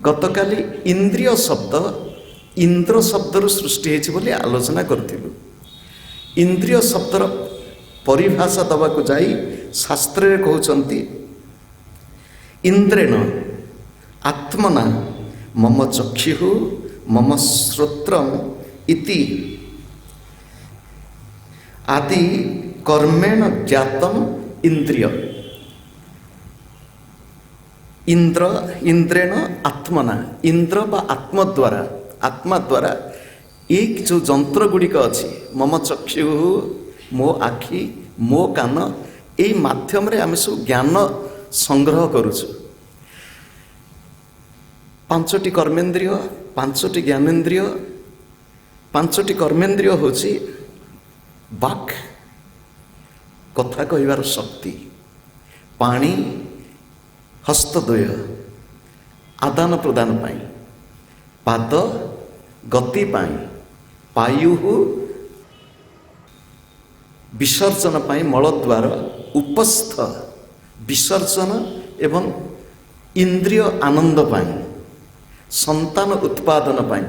गतकाली इंद्रिय शब्द इंद्र शब्दर सृष्टि होइछि बोली आलोचना करथिलु। इंद्रिय शब्दर परिभाषा दबाकु जाई शास्त्र रे कहउचंती इंद्रेण आत्मना मम चक्षु मम श्रोत्रम इति आदि कर्मेण ज्ञातम इंद्रिय। इंद्र इंद्रेण आत्मना इंद्र बा आत्म द्वारा एक जो जंत्र गुड़िक अच्छी मम चक्षु मो आखि मो कान यही माध्यम रे आम सब ज्ञान संग्रह करुछु। पांचटी कर्मेन्द्रिय पांचटी ज्ञानेन्द्रिय पांचटी कर्मेन्द्रिय होची बाक कथा कहिबार शक्ति, पानी हस्तद्वय आदान प्रदान पाई, पाद गति पाई, पायु विसर्जन पाई, मलद्वार उपस्थ विसर्जन एवं इंद्रिय आनंद पाई, संतान उत्पादन पाई।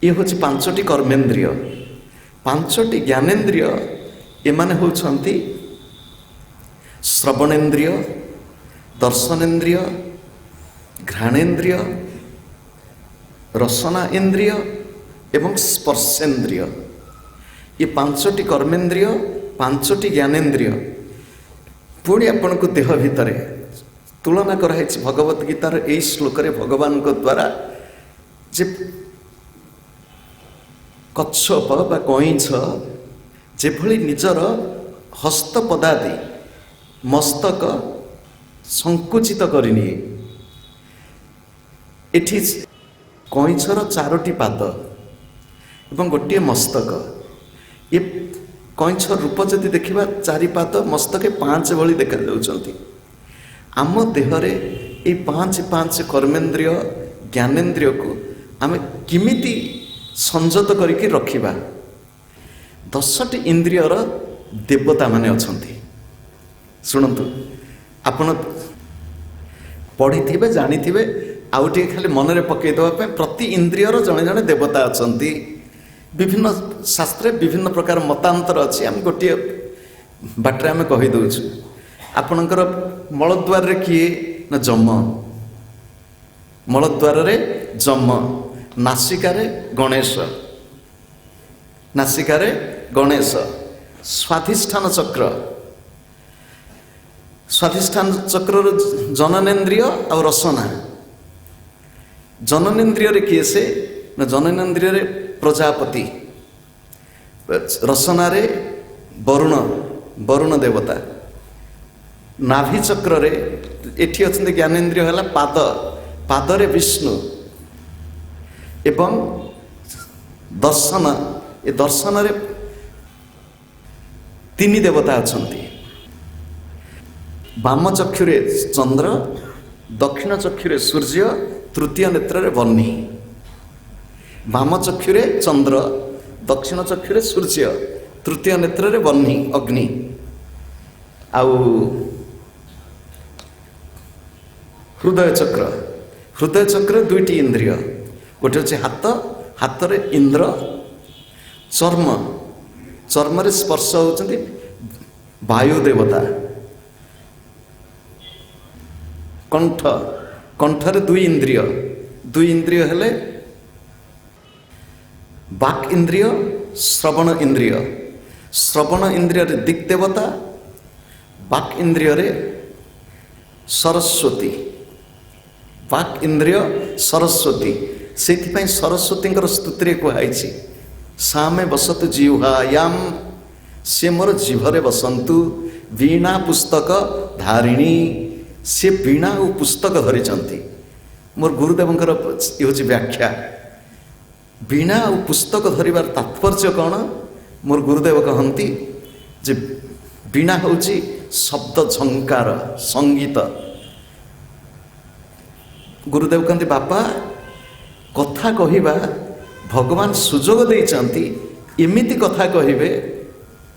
ये हूँ पांचटी कर्मेन्द्रिय। पांचटी ज्ञानेन्द्रिय एमाने होउछंती श्रवणेन्द्रिय, दर्शनेन्द्रिय, घ्राणेन्द्रिय, रसना इंद्रिय एवं स्पर्शेन्द्रिय। ये पांचटी कर्मेन्द्रिय पांचटी ज्ञानेन्द्रिय पुणी आपण को देह भितर तुलना कराई भगवत गीतार यही श्लोक रे भगवान को द्वारा जे कच्छप बा कईछ जेभली निजर हस्तपदादि मस्तक संकुचित करनिए। एठी कईछर चारोटी पाद एवं गोटे मस्तक। ये कईछ रूप जदि देखिबा चारि पाद मस्तके पांच भली देखा जाउछंती। आम देहरे ये पांच पांच कर्मेन्द्रिय ज्ञानेन्द्रिय को आम किमिति संजत करके रखिबा। 10टी इंद्रियर देवता माने अछंती। शुणु आपण पढ़ी थे जानी थे आउ टे खाली मन रे पकई देबा प्रति इंद्रियर जड़े जड़े देवता अछंती। विभिन्न शास्त्रे विभिन्न प्रकार मतांतर अच्छी आम गोटे बाटे आम कही दउछु। आपणकर मलद्वार रे किए ना जम, मलद्वार रे जम, नासिकारे गणेश, नासिकारे गणेश, स्वाधिष्ठान चक्र, स्वाधिष्ठान चक्र जननेन्द्रिय और रसना। जननेन्द्रिय रे किए से ना जननेन्द्रिय रे प्रजापति, रसना रे वरुण, वरुण देवता। नाभि चक्र रे एठी अछंते ज्ञानेन्द्रिय हला पाद, पाद रे विष्णु एवं दर्शन, ए दर्शन रे तीन देवता अछंती। वाम चक्षुरे चंद्र, दक्षिण चक्षुरे सूर्य, तृतीय नेत्र रे वह्नि। वाम चक्षुरे चंद्र, दक्षिण चक्षुरे सूर्य, तृतीय नेत्र रे वह्नि अग्नि। आउ हृदय चक्र, हृदय चक्र दुईटी इंद्रिय, गोटे हচ্ছে हाथ, हाथ रे इंद्र, चर्म, चर्म रे स्पर्श होचंती वायु देवता। कंठ, कंठ रे दुई इंद्रिय, दुई इंद्रिय हेले बाक इंद्रिय, श्रवण इंद्रिय। श्रवण इंद्रिय रे दिक् देवता, बाक इंद्रिय रे सरस्वती, बाक इंद्रिय सरस्वती। से सरस्वती स्तुति कहुई सामे बसतु जिह्वायाम, से मोर जीभरे बसंतु, वीणा पुस्तक धारिणी। से वीणा और पुस्तक धरी। मोर गुरुदेवंकर ये हूँ व्याख्या। वीणा और पुस्तक धरिबार तात्पर्य कौन? मोर गुरुदेव कहती जे वीणा हूँ शब्द झंकार संगीत। गुरुदेव कहते बापा कथा कहवा भगवान सुजोग देइचंती, एमिति कथा कहिबे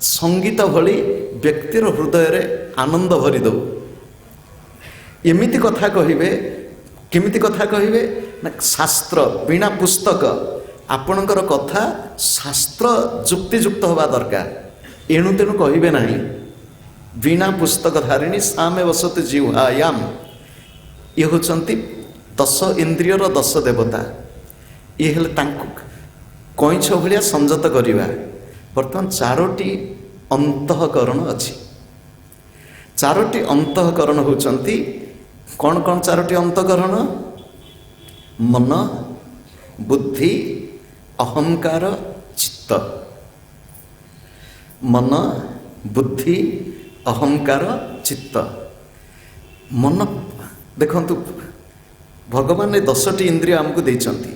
संगीत भली व्यक्तिर हृदय रे आनंद भरी दो। एमिति कथा कहिबे केमिति कथा कहिबे ना शास्त्र बिना पुस्तक आपणकर कथा शास्त्र जुक्तियुक्त होगा दरकार एणु तेणु कहिबे नहीं बिना पुस्तक धारिणी सामे वसति जिह्वायाम ये होचंती 10 इंद्रियर 10 देवता ये हेले तांको कईछ भलिया संजत करिवा वर्तमान 4टी अंतःकरण अछि 4टी अंतःकरण होचंती कौन कौन 4टी अंतःकरण मन बुद्धि अहंकार चित्त मन बुद्धि अहंकार चित्त मन देखंतु भगवान 10टी इंद्रिय आमको देइछंती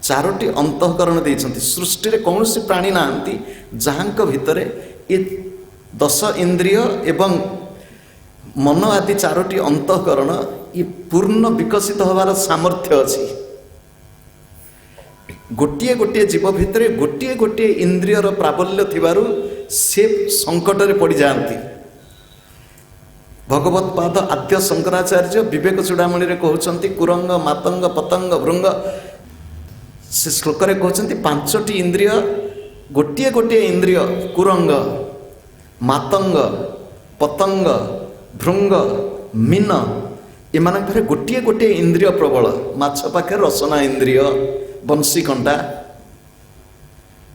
4टी अंतःकरण देइछंती सृष्टि रे कौन से प्राणी नांती जहांक भितरे ये 10 इंद्रिय एवं मन आदि 4टी अंतःकरण ये पूर्ण विकसित होवार सामर्थ्य अछि गोटिए गोटिए जीव भितरे गोटिए गोटिए इंद्रियर प्राबल्य थिबारु से संकट रे पड़ जाती भगवत पाद आद्य शंकराचार्य विवेक चूड़ामणि रे कहउछंती कुरंग मातंग पतंग भृंग से श्लोक रे कहउछंती 5टी इंद्रिय गोटिए गोटिए इंद्रिय कुरंग मातंग पतंग भृंग मीन एमान भरे गोटिए गोटिए इंद्रिय प्रबल माछ पाखे रसना इंद्रिय बंशी कंटा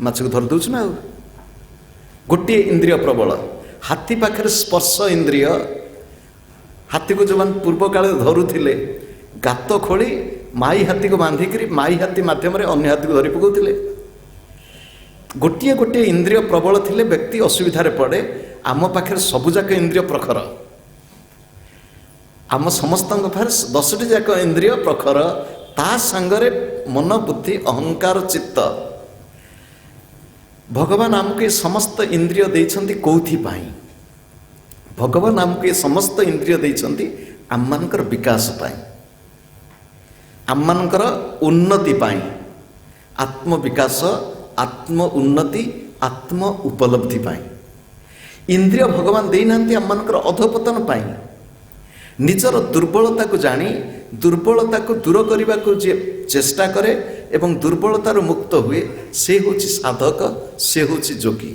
माछ को धर दउछ ना गोटिए इंद्रिय प्रबल हाथी पाखे स्पर्श इंद्रिय हाथी को जो मान पूर्व काल धरुथिले गात खोली माई हाथी को बांधिक माई हाथी माध्यम अन्य हाथी को धरी पकाउथिले गोटिए गोटिए इंद्रिय प्रबल थिले व्यक्ति असुविधा रे पड़े आम पाखे सबुजाक इंद्रिय प्रखर आम समस्त 10टी जाक इंद्रिय प्रखर ता संगरे मन बुद्धि अहंकार चित्त भगवान आमको ये समस्त इंद्रिय देइछंती कोथि पाई भगवान आमको ये समस्त इंद्रिय देइछंती आम मानकर विकास पाई आम मानकर उन्नति पाई आत्म विकास आत्म उन्नति आत्म उपलब्धि पाई इंद्रिय भगवान देइनांती आम मानकर अधोपतन पाई निजर दुर्बलता को जानी दुर्बलता को दूर करने को जे चेष्टा करे एवं दुर्बलतार मुक्त हुए से होची साधक से होची जोगी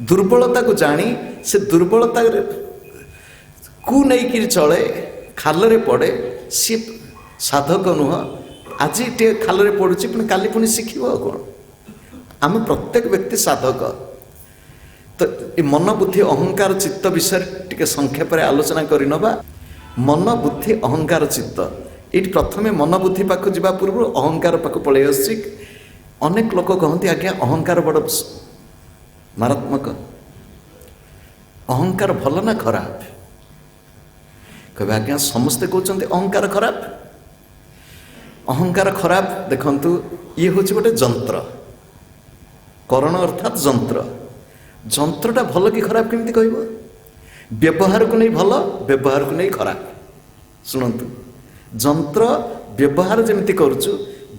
दुर्बलता को जानी से दुर्बलता को नहीं चले खालरे पड़े सी साधक नुह आज टे खालरे पड़ुची पुणी काली पुणी शिखिब कौन आम प्रत्येक व्यक्ति साधक तो ये मन बुद्धि अहंकार चित्त विषय टिके संक्षेप आलोचना करनबा मन बुद्धि अहंकार चित्त ये प्रथमे मन बुद्धि पाख जावा पूर्व अहंकार पाख पलि आसी अनेक लोक कहते आज्ञा अहंकार बड़ मारात्मक अहंकार भल ना खराब कहे आज्ञा समस्ते कहते अहंकार खराब अहंकार खराब देखंतु ये हूँ गोटे जंत्र करण अर्थात जंत्र जंत्रटा भल कि खराब केमती कहब व्यवहार को नहीं भल व्यवहार को नहीं खराब शुणु जंत्र व्यवहार जमी करुचु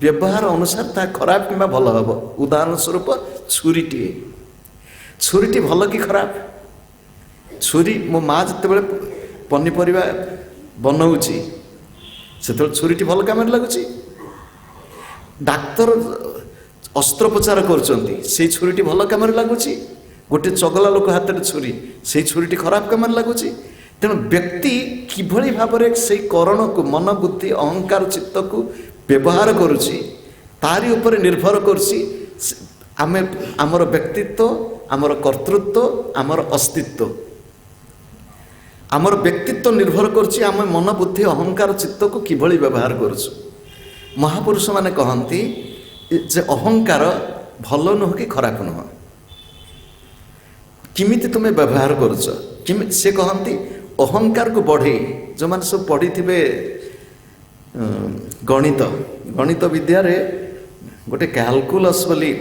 व्यवहार अनुसार ता खराब कि भल हम उदाहरण स्वरूप छुरीटी भल कि खराब छुरी मो माँ जिते पनीपरिया बनाऊँगी से छुरीटी भल काम लगुच डाक्तर अस्त्रोपचार कर छुरीटी भल काम लगुच गोटे चगला लोक हाथ में छुरी से छुरीटी खराब काम लगुच तेणु व्यक्ति किभली भाव से करण को मन बुद्धि अहंकार चित्त को व्यवहार करुच्ची तारी उपर निर्भर करुच्ची आमे आमर व्यक्तित्व आमर कर्तृत्व आमर अस्तित्व आमर व्यक्तित्व निर्भर करुच्ची आम मन बुद्धि अहंकार चित्त को किभली व्यवहार करुछु महापुरुष माने कहती जे अहंकार भल नुह कि खराब नुह किमिति तुम्हें व्यवहार करुच से कहती अहंकार को बढ़े जो मैंने सब पढ़ी थे गणित गणित विद्या रे गोटे कैलकुलस बोली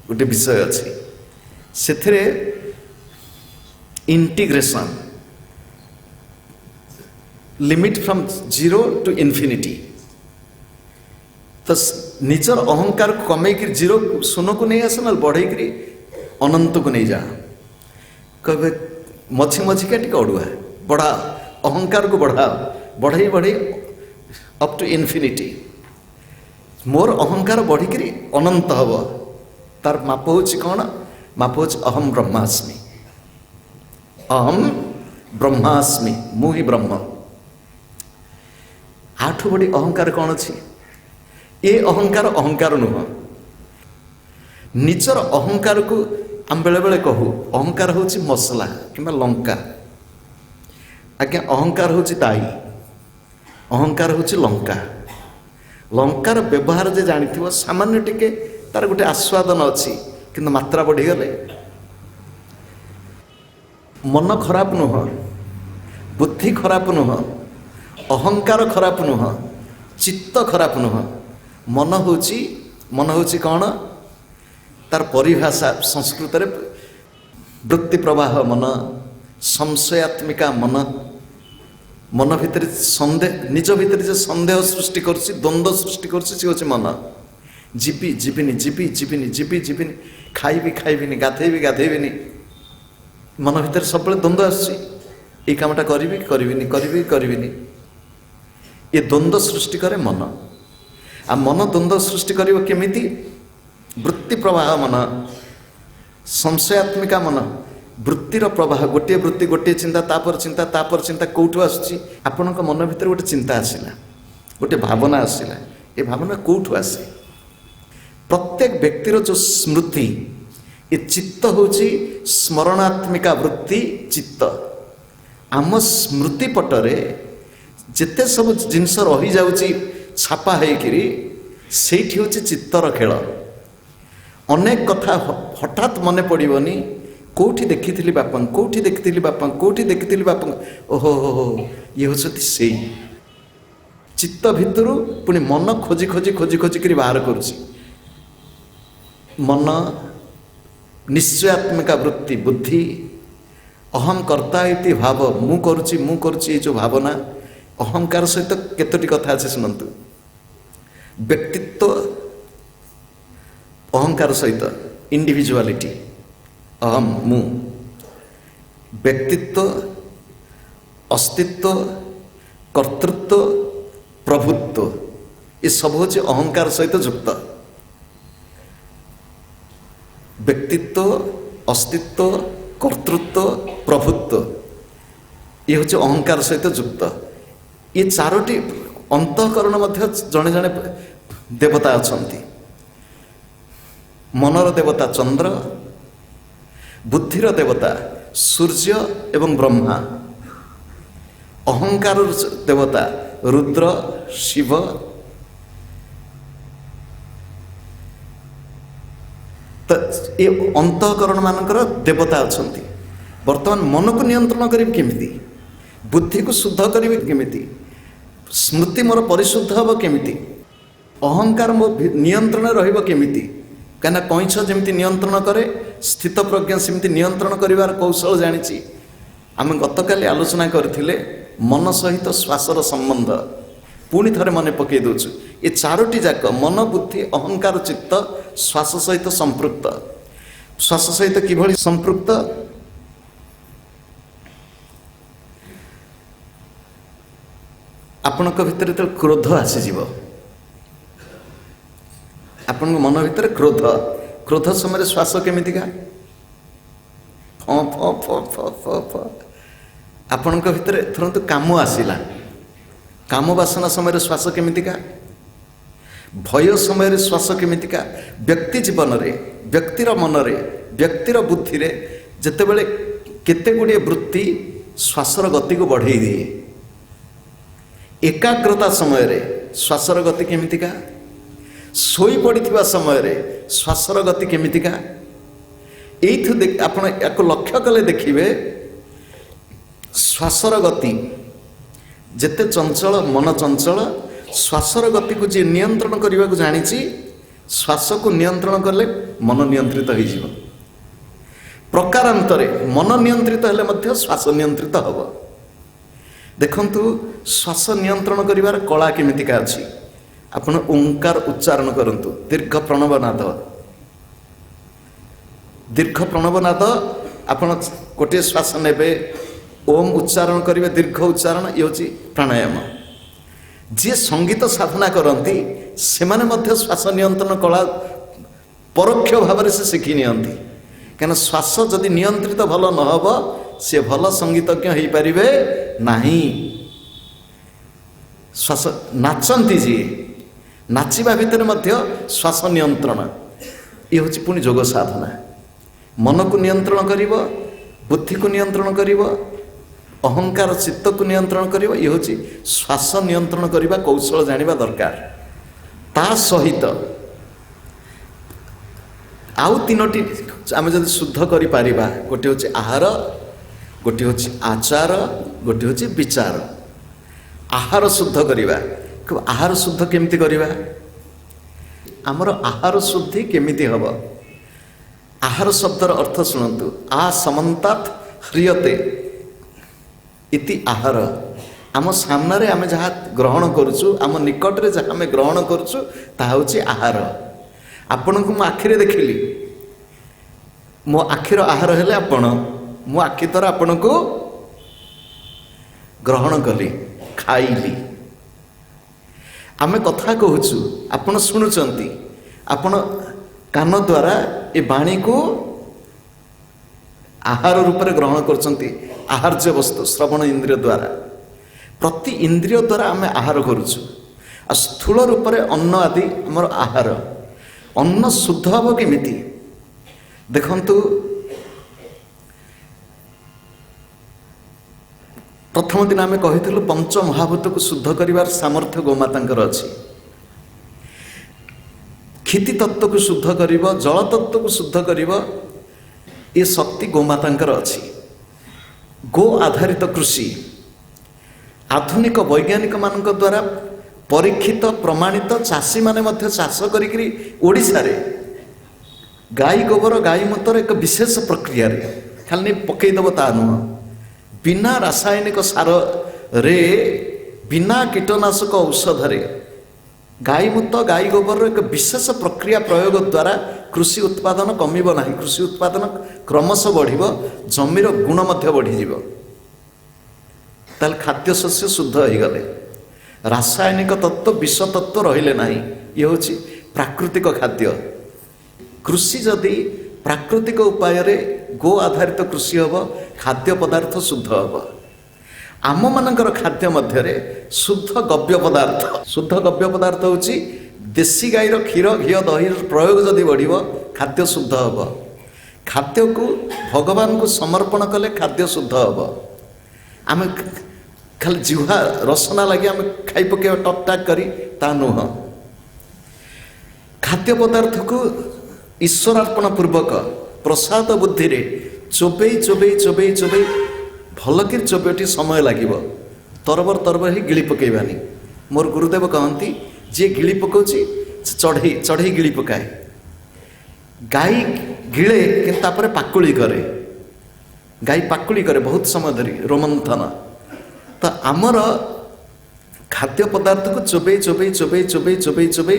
गोटे विषय अच्छी से integration limit from 0 to infinity तो निजर अहंकार को कमे कि 0 शून्य को नहीं आस ना बढ़े अनंत को नहीं जा कहे मझी मझिका टे अड़ुआ बढ़ा अहंकार को बढ़ाओ बढ़ई बढ़ई अप टू इनफिनिटी मोर अहंकार बढ़िकी अनंत हम तार माप हूँ कौन माप हूँ अहम ब्रह्मास्मि अहम ब्रह्मास्मि मु ही ब्रह्म आठु बड़ी अहंकार कौन अच्छी ये अहंकार अहंकार नुह निजर अहंकार को आम बेले बेले कहू अहंकार हूँ मसला कि लंका आज्ञा अहंकार हूँ दाई अहंकार हूँ लंका लंकार व्यवहार जे जानी सामान्य टिके तार गोटे आस्वादन अच्छी किंतु मात्रा बढ़ीगले मन खराब नुह बुद्धि खराब नुह अहंकार खराब नुह चित्त खराब नुह मन हूँ कौन तार परिभाषा संस्कृत रे वृत्ति प्रवाह मन संशयात्मिका मन मन भितर सन्देह निज भितर जो सन्देह सृष्टि करछि द्वंद्व सृष्टि करछि से होछि मन जीवी जीविनी जीवी जीविनी जीवी जीविनी खाइबी खाइबिनी गाधेबी गाधेबिनी मन भितर सब द्वंद्व आछि ये कामटा करिबी करिबिनी करिबी करिबिनी ये द्वंद्व सृष्टि करे मन आ मन द्वंद्व सृष्टि करिवो केमिति वृत्ति प्रवाह मन संशयात्मिका मन वृत्तिर प्रवाह गोटे वृत्ति गोटे चिंता तापर चिंता कौटू आसुची आपणक मन भीतर गोटे चिंता आसला गोटे भावना आसला ये भावना कौटू आसे प्रत्येक व्यक्तिर जो स्मृति ये चित्त होची स्मरणात्मिका वृत्ति चित्त आम स्मृति पटरे जिते सब जिनस रही जाउची छापा हेकरी सेठी होची चित्तर खेल अनेक कथा हठात मने पड़िबनी कौटी देखी बापा कौटी देखी बापा कौटी देखी बापा ओहो हो ये होती से चित्त भितर पुणी मन खोजी खोजी खोजी खोजी कर बाहर करुच्ची मन निश्चयात्मिका वृत्ति बुद्धि अहम कर्ता इति भाव मु करुच्ची जो भावना अहंकार सहित केतोटी कथा अच्छे शुणु व्यक्तित्व अहंकार सहित इंडिविजुआलिटी अहम मु व्यक्तित्व अस्तित्व कर्तृत्व प्रभुत्व ये सब हूँ अहंकार सहित युक्त व्यक्तित्व अस्तित्व कर्तृत्व प्रभुत्व ये हूँ अहंकार सहित युक्त ये चारोटी अंतःकरण मध्य जड़े जड़े देवता अछंती मनर देवता चंद्र बुद्धिर देवता सूर्य एवं ब्रह्मा अहंकार देवता रुद्र शिव तो ये अंतःकरण मानकर देवता अछंती वर्तमान मन को नियंत्रण करें केमिति बुद्धि को शुद्ध करें केमिति स्मृति मोर परिशुद्ध हम केमिति अहंकार मो नियंत्रण रहिबो केमिति कहीं कईछ जमी नियंत्रण करे स्थित प्रज्ञा सेमती नियंत्रण करिवार कौशल जानी आम गतकाली आलोचना करथिले मन सहित श्वासर संबंध पुणी थरे मन पकई दउछु ये चारोटी जाक मन बुद्धि अहंकार चित्त श्वास सहित संपृक्त श्वास सहित किभଳି संपृक्त आपणक भितर तो क्रोध आसीजिव आपण मन भीतर क्रोध क्रोध समय श्वास केमितिका आपण भीतर थरंतु काम आसिला काम वासना समय श्वास केमितिका भय समय श्वास केमितिका व्यक्ति जीवन रे व्यक्तिर मन रे व्यक्तिर बुद्धि रे जेतेबेले केते गुड़िए वृत्ति श्वासर गति को बढ़ाई दिए एकाग्रता समय रे श्वासर गति केमितिका सोई पड़िथिबा समय रे श्वासर गति केमितिका एइथु आपण याको लक्ष्य कले देखिबे श्वासर गति जेते चंचल मन चंचल श्वासर गति को जे नियंत्रण करने को जानी श्वास को नियंत्रण कले मन नियंत्रित हो जिवो प्रकारांतरे मन नियंत्रित हेले मध्य श्वास नियंत्रित हब देखंतु श्वास नियंत्रण करिवार कला केमितिका अछि आपण ओंकार उच्चारण करंतु दीर्घ प्रणवनाद आपण गोटे श्वास नेबे ओम उच्चारण करिवे दीर्घ उच्चारण ये होची प्राणायाम जी संगीत साधना करती से श्वास नियंत्रण कला परोक्ष भाव से शिखी नियंती कहीं श्वास जदि नियंत्रित भल न हम सी भल संगीतज्ञ हो पारे नहीं। श्वास नाचती जी नाचिबा भितर श्वास नियंत्रण ये हूँ पुणी जोग साधना मन को नियंत्रण कर बुद्धि को नियंत्रण कर अहंकार चित्त को नियंत्रण कर ये हूँ श्वास नियंत्रण करने कौशल जानिबा दरकार। ता सहित आउ तीनोटी आम जब शुद्ध कर गोटे हूँ आहार गोटे हूँ आचार गोटे हूँ विचार। आहार शुद्ध करवा आहार शुद्ध केमती करवा आमर आहार शुद्धि केमिति हम आहार शब्दर अर्थ शुणु आ समन्तात ह्रियते इति आहार आम सामने आम जहाँ ग्रहण करुचु आम निकट में जहाँ आम ग्रहण करुचु ताहा होछि आहार। आपण को मो आखिरे देखिली मो आखिर आहार हेले आपण मो आखि द्वारा आपण को ग्रहण कली खाइली आमे कथा कहूचु आपण शुणुचंती आपण कान द्वारा ए बाणी को आहार रूप में ग्रहण करचंती आहार्य वस्तु श्रवण इंद्रिय द्वारा प्रति इंद्रिय द्वारा आमे आहार करुचु आ स्थूल रूप में अन्न आदि आमर आहार अन्न शुद्ध हम केमिति देखंतु प्रथम दिन आम कही पंच महाभूत को शुद्ध कर सामर्थ्य गोमाता अच्छी क्षिति तत्व को शुद्ध कर जल तत्व को शुद्ध कर ये शक्ति गोमाता अच्छी। गो आधारित कृषि आधुनिक वैज्ञानिक मान द्वारा परीक्षित प्रमाणित चाषी माने चाष करिकरी गाई गोबर गाई मूत्र एक विशेष प्रक्रिया खाली पकईदेव ता नुह बिना रासायनिक सार रे बिना कीटनाशक औषध रे गाई मूत्र गाई गोबर एक विशेष प्रक्रिया प्रयोग द्वारा कृषि उत्पादन कमिब नहीं कृषि उत्पादन क्रमश बढ़िब जमीर गुण मध्य बढ़ीजिव ताल खाद्य शस्य शुद्ध हो गले रासायनिक तत्व विष तत्व रहिले नहीं ये हूँ प्राकृतिक खाद्य। कृषि जदि प्राकृतिक उपाय रे गो आधारित कृषि हम खाद्य पदार्थ शुद्ध हम आम मानकर खाद्य मध्य शुद्ध गव्य पदार्थ हूँ देशी गाईर क्षीर घी दही प्रयोग जदि बढ़िब खाद्य शुद्ध हम खाद्य को भगवान को समर्पण कले खाद्य शुद्ध हम आम खाली जिह्वा रसना लगे आम खाई पके टक टाक करी ता नुह खाद्य पदार्थ को ईश्वरार्पण पूर्वक प्रसाद बुद्धि रे चोबई चोबई चोबई चोबई भलकि चोबेटी समय लगे तरबर ही गिली पकईबानी। मोर गुरुदेव कहती जी गिली पकाउची चढ़ई चढ़ई गिली पकाए गाई गिले कि पाकुली करे गाई पाकुली करे बहुत समय धरी रोमंथन तो आमर खाद्य पदार्थ को चोबई चोबई चोबई चोबई चोबई चोबई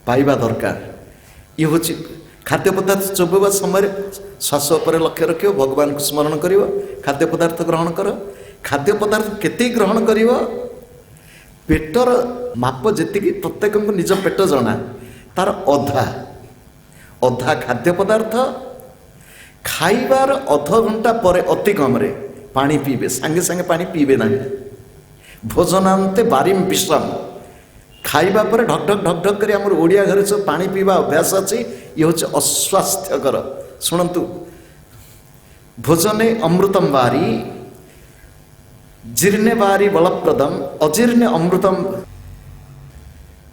पाइबा दरकार। ये हूँ खाद्य पदार्थ चोबा समय श्वास पर लक्ष्य रख भगवान को स्मरण कर खाद्य पदार्थ ग्रहण कर खाद्य पदार्थ केते ग्रहण कर पेटर माप जी प्रत्येक निज पेट जना तार अधा अधा खाद्य पदार्थ खाइबार अध घंटा पर अति कम रे पानी पीबे सांगे सांगे पानी पीबे ना भोजनांते बारिम विश्राम खाइबा पर ढक ढक ढक ढक कर आम ओडिया घर सब पानी पीवा अभ्यास अच्छी ये हूँ अस्वास्थ्यकर। शुणु भोजने अमृतम वारी जीर्णे वारी बलप्रदम अजीर्णे अमृतम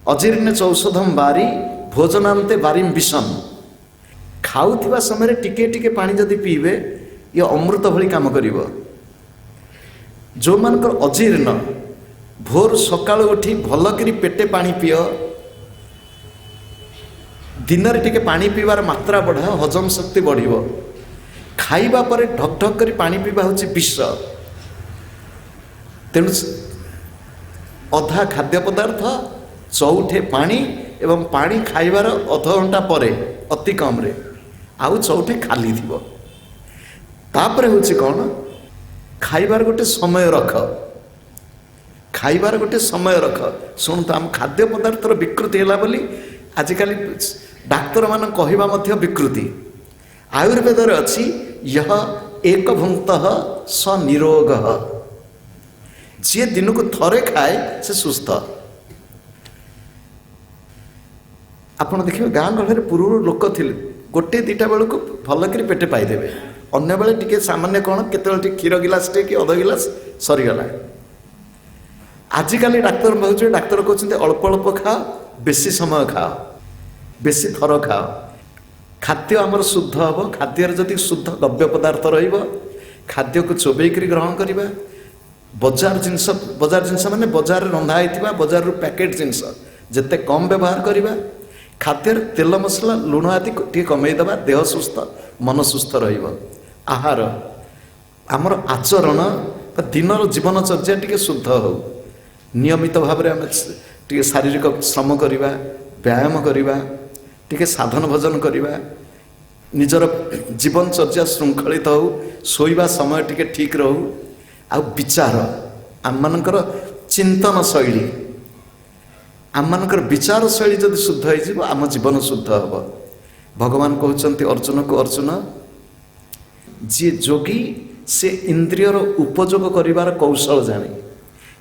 अजीर्णे चौषधम वारी भोजनांते वारिम विषम खाऊथिबा समय टिके टिके पानी जदि पीबे ये अमृत भली काम करिवो। जो मानकर अजीर्ण भोर सकाळु उठी भलकरी पेटे पानी पिय दिन रे टिके पानी पीवार मात्रा बढ़ा हजम शक्ति बढ़िवो खाइबा पर ढक ढक करी पानी पीवा होची विष तेणु अधा खाद्य पदार्थ चौठे पानी एवं पानी खाइबार अध घंटा पर अति कम रे आउ चौठे खाली थिबो तापर होची कौन खाइबार गोटे समय रख खाइबार गोटे समय रख। शुणु आम खाद्य पदार्थर विकृति है बोली आजिकल डाक्तर मान कहवा मध्य विकृति। आयुर्वेद अच्छी यह एक भुक्त स निरोग। जी दिन को थरे खाए से सुस्थ। आपड़ देखिए गाँ गहल पूर्व लोक थे गोटे दुटा बेलू भलक पेटे पाइदेवे, अन्य बेले टी सामान्य कौन केत क्षीर गिलास टे कि अध गिलास सरीगला। आजिकल डाक्तर भाई डाक्तर कहते अल्प अल्प खाओ, बेसी समय खाओ, बेसी थर खाओ, खाद्य आमर शुद्ध हम। खाद्य जदि शुद्ध द्रव्य पदार्थ खाद्य को चोबईक ग्रहण करवा। बजार जिनस माने बजार रंधा होता बजार पैकेट जिनस जिते कम व्यवहार करवा। खाद्य तेल मसला लुण आदि टी कमेदबा, देह सुस्थ मन सुस्थ रहार। आमर आचरण दिन जीवनचर्या टी शुद्ध हो, नियमित भाव में आम टी शारीरिक श्रम करवा, व्यायाम करवा, टी साधन भजन करवा, निजर जीवनचर्या श्रृंखलित हो, शोइबा समय टी ठीक रहू। आ विचार आम मानकर चिंतन शैली आम मानकर विचार शैली जदि शुद्ध हो आम जीवन शुद्ध हम। भगवान कहते अर्जुन को, अर्जुन जी जोगी से इंद्रियर उपयोग करिवार कौशल जाने,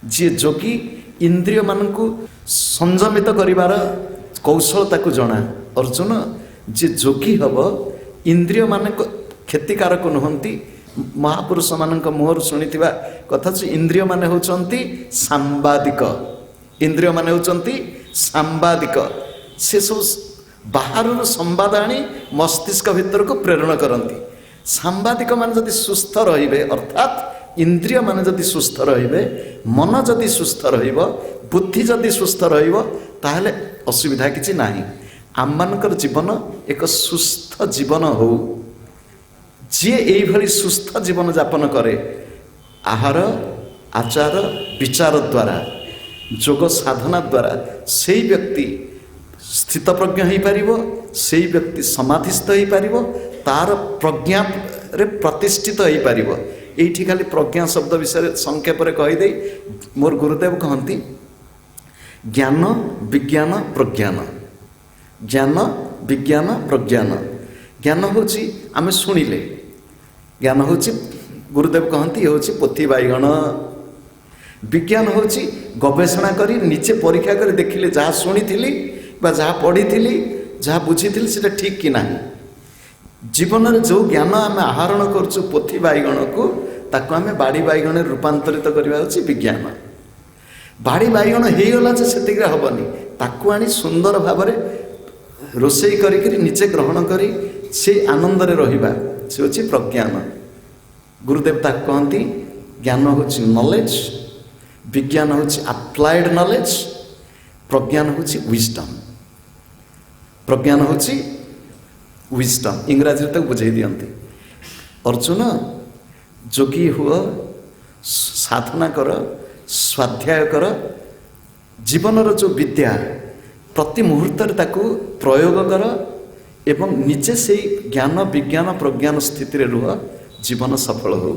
जी जोगी इंद्रिय मानकु संयमित करिवार कौशल ताकु जଣା। अर्जुन जी जोगी हब इंद्रिय मान क्षतिकारक नुहंती। महापुरुष मान मुहर शुणी कथा इंद्रिय मान होचंती सांबादिक। इंद्रिय मान होचंती सांबादिक। से सब बाहर संवाद आनी मस्तिष्क भितर को प्रेरण करती। सांबादिक मान जदि सुस्थ रहिबे, अर्थात इंद्रिय मान जदि सुस्थ रहिबे, मन जदि सुस्थ रहिबो, बुद्धि जदि सुस्थ रहिबो, ताहले असुविधा किछि नाही। आम मानकर जीवन एक सुस्थ जीवन हो। जी यही सुस्थ जीवन यापन करे आहार आचार विचार द्वारा जोग साधना द्वारा से व्यक्ति स्थित प्रज्ञ हो पारिबो, से व्यक्ति समाधिस्थ हो पारिबो, तार प्रज्ञा रे प्रतिष्ठित हो पारिबो। एठी खाली प्रज्ञा शब्द विषय संक्षेप रे कहि दे मोर गुरुदेव कहती ज्ञान विज्ञान प्रज्ञान, ज्ञान विज्ञान प्रज्ञान। ज्ञान होची आमे सुनिले, ज्ञान होची गुरुदेव कहती हूँ पोथी बैगण। विज्ञान होची गवेषणा करी निचे परीक्षा कर देखिले जहाँ शुणी जहाँ पढ़ी जहाँ बुझी से ठीक कि ना। जीवन में जो ज्ञान आम आहरण करछु पोथी बैगण को ताको आम बाड़ी बैगण रूपांतरित करवा होची विज्ञान। बाड़ी बैगण होगला से हेनी ताकू आनी सुंदर भाव रोषे करी निजे ग्रहण करी से आनंद रहिबा से होची प्रज्ञान। गुरुदेव ताक कहती ज्ञान होची नॉलेज, विज्ञान होची अप्लाइड नॉलेज, प्रज्ञान होची विजडम। प्रज्ञान होची विजडम इंग्राजी तक बुझे दियंती। अर्जुन जोगी हुआ, साधना कर, स्वाध्याय कर, जीवन जो विद्या प्रति मुहूर्त ताकू प्रयोग कर एवं निजे से ज्ञान विज्ञान प्रज्ञान स्थिति रे रुह, जीवन सफल हो।